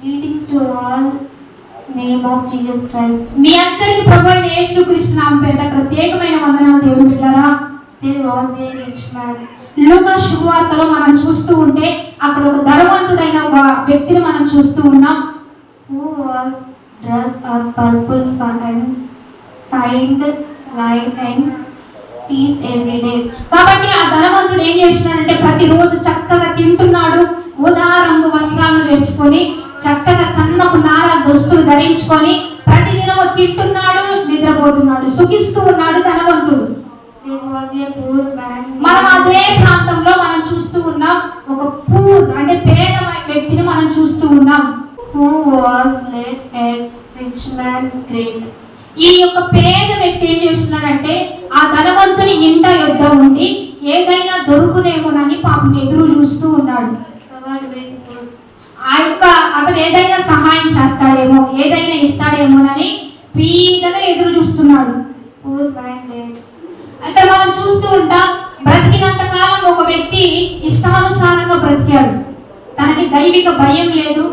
Greetings to all, name of Jesus Christ. మీ అందరికీ ప్రభువైన యేసుక్రీస్తు నామమున పేరిట ప్రత్యేకమైన వందనాలు దేవుని బిడ్డలారా. There was a rich man. లూకా శుభవార్తలో మనం చూస్తూ ఉంటే అక్కడ ఒక ధనవంతుడైన ఒక వ్యక్తిని మనం చూస్తూ ఉన్నాం. Who was dressed up purple and find light and peace every day. కాబట్టి ఆ ధనవంతుడు ఏం చేస్తున్నాడంటే ప్రతిరోజు చక్కగా తింటున్నాడు, ఊదా రంగు వస్త్రాలు వేసుకొని చక్కగా సన్నపు నార దుస్తులు ధరించుకొని ప్రతిదినము తింటున్నాడు, నిద్రపోతున్నాడు, సుఖిస్తూ ఉన్నాడు ధనవంతుడు. There was a poor man. మనం అదే ప్రాంతంలో మనం చూస్తూ ఉన్నాం ఒక పూర్ అంటే పేద వ్యక్తిని మనం చూస్తూ ఉన్నాం. Who was led at rich man gate. ఈ యొక్క పేద వ్యక్తి ఏం చేస్తున్నాడంటే ఆ ధనవంతుని ఇంట యొద్ద ఉండి ఏదైనా దొరుకునేమోనని పాపం ఎదురు చూస్తూ ఉన్నాడు. ఆ యొక్క అతను ఏదైనా సహాయం చేస్తాడేమో, ఏదైనా ఇస్తాడేమోనని పీదగా ఎదురు చూస్తున్నాడు. ఇక్కడ మనం చూస్తూ ఉంటాం బ్రతికినంత కాలం ఒక వ్యక్తి ఇష్టానుసారంగా బ్రతికాడు. తనకి దైవిక భయం లేదు,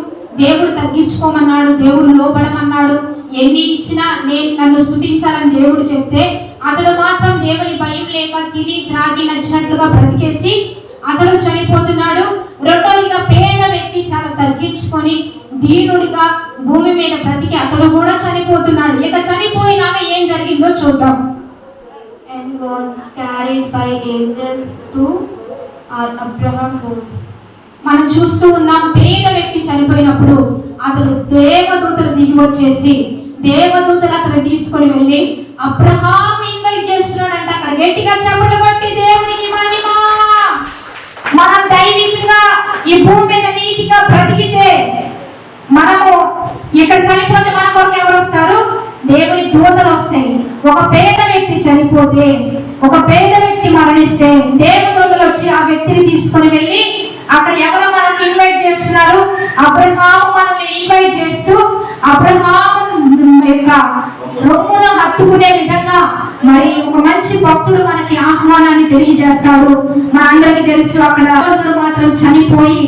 దేవుడు తగ్గించుకోమన్నాడు, దేవుడు లోబడమన్నాడు, ఎన్ని ఇచ్చినా నేను నన్ను స్తుతించాలని దేవుడు చెప్తే అతడు మాత్రం దేవుని భయం లేక తిని త్రాగి నచ్చినట్లుగా బ్రతికేసి అతడు చనిపోతున్నాడు. రెండోదిగా పేద వ్యక్తి చాలా తగ్గించుకొని దీనుడిగా భూమి మీద బ్రతికి అతడు కూడా చనిపోతున్నాడు. ఇక చనిపోయినాక ఏం జరిగిందో చూద్దాం. And was carried by angels to Abraham house. మనం చూస్తూ ఉన్నాం పేద వ్యక్తి చనిపోయినప్పుడు అతడు దేవదూతలు దిగి వచ్చేసి దేవదూతలు అతను తీసుకొని వెళ్ళి అబ్రహాం ఇన్వైట్ చేస్తున్నాడంట. అక్కడ గట్టిగా చప్పట్లు కొట్టి దేవునికి మహిమ. మనం దైవికంగా ఈ భూమి మీద నీతిగా బ్రతికితే మనము ఇక్కడ చనిపోతే మన కొరకు ఎవరు వస్తారు? దేవుని దూతలు వస్తాయి. ఒక పేద వ్యక్తి చనిపోతే, ఒక పేద వ్యక్తి మరణిస్తే దేవదూతలు వచ్చి ఆ వ్యక్తిని తీసుకొని వెళ్ళి అక్కడ ఎవరు మనకి ఇన్వైట్ చేస్తున్నారు? అబ్రహాం మనల్ని ఇన్వైట్ చేస్తూ అబ్రహాం యొక్క రొమ్మును హత్తుకునే విధంగా మరి ఒక మంచి భక్తుడు మనకి ఆహ్వానాన్ని తెలియజేస్తాడు. మనందరికీ తెలుసు అక్కడ మాత్రం చనిపోయి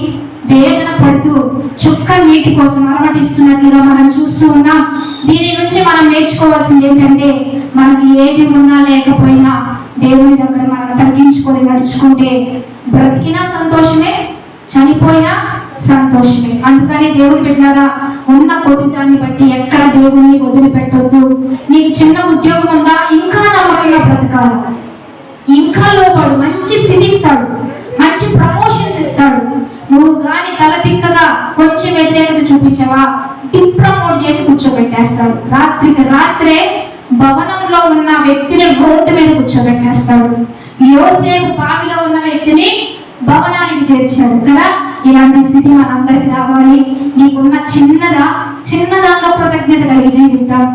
వేదన పడుతూ చుక్క నీటి కోసం అలమటిస్తున్నట్లుగా మనం చూస్తూ ఉన్నాం. దీని నుంచి మనం నేర్చుకోవాల్సింది ఏంటంటే మనకి ఏది ఉన్నా లేకపోయినా దేవుని దగ్గర మనం తగ్గించుకొని నడుచుకుంటే బ్రతికినా సంతోషమే, చనిపోయినా సంతోషమే. అందుకని దేవుని బిడ్డలారా ఉన్న కొద్దిదాన్ని బట్టి ఎక్కడ దేవుణ్ణి వదిలిపెట్టొద్దు. నీకు చిన్న ఉద్యోగం ఉందా, ఇంకా నమ్మకంగా బ్రతకాలి, ఇంకా లోపడు మంచి స్థితి ఇస్తాడు, మంచి ప్రమోషన్స్ ఇస్తాడు. నువ్వు గాని తల తిక్కగా కొంచెం వ్యతిరేకత చూపించావా ప్రమోట్ చేసి కూర్చోబెట్టేస్తాడు. రాత్రికి రాత్రే భవనంలో ఉన్న వ్యక్తిని రోడ్డు మీద కూర్చోబెట్టేస్తాడు. యోసేపు బావిలో ఉన్న వ్యక్తిని భవనానికి చేర్చాడు కదా. ఇలాంటి స్థితి మనందరికి రావాలి. నీకున్న చిన్న దాంట్లో కృతజ్ఞత కలిగి జీవిద్దాం.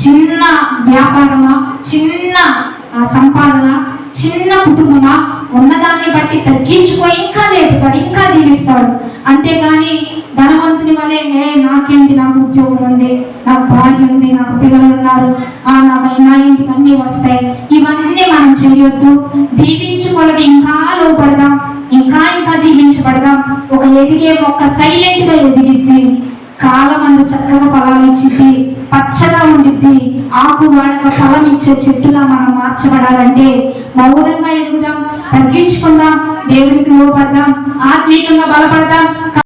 చిన్న వ్యాపారమా, చిన్న సంపాదన, చిన్న కుటుంబమా, ఉన్నదాన్ని బట్టి తగ్గించుకో, ఇంకా లేపుతాడు, ఇంకా దీవిస్తాడు. అంతేగాని ధనవంతుని వలె నాకేంటి, నాకు ఉద్యోగం ఉంది, నాకు భార్య ఉంది, నాకు పిల్లలు ఉన్నారు, నా ఇంటికి అన్నీ వస్తాయి, ఇవన్నీ మనం చేయొద్దు. దీవించుకోవడం ఇంకా లోపడదాం, ఇంకా దీవించబడదాం. ఒక ఎదిగే మొక్క సైలెంట్ గా ఎదిగిద్ది, కాలమందు చక్కగా ఫలాలు ఇచ్చిద్ది, పచ్చగా ఉండిద్ది, ఆకు వాడక ఫలం ఇచ్చే చెట్టులా మనం మార్చబడాలంటే మౌనంగా ఎదుగుదాం, తగ్గించుకుందాం, దేవునికి లోపడదాం, ఆత్మీయంగా బలపడదాం.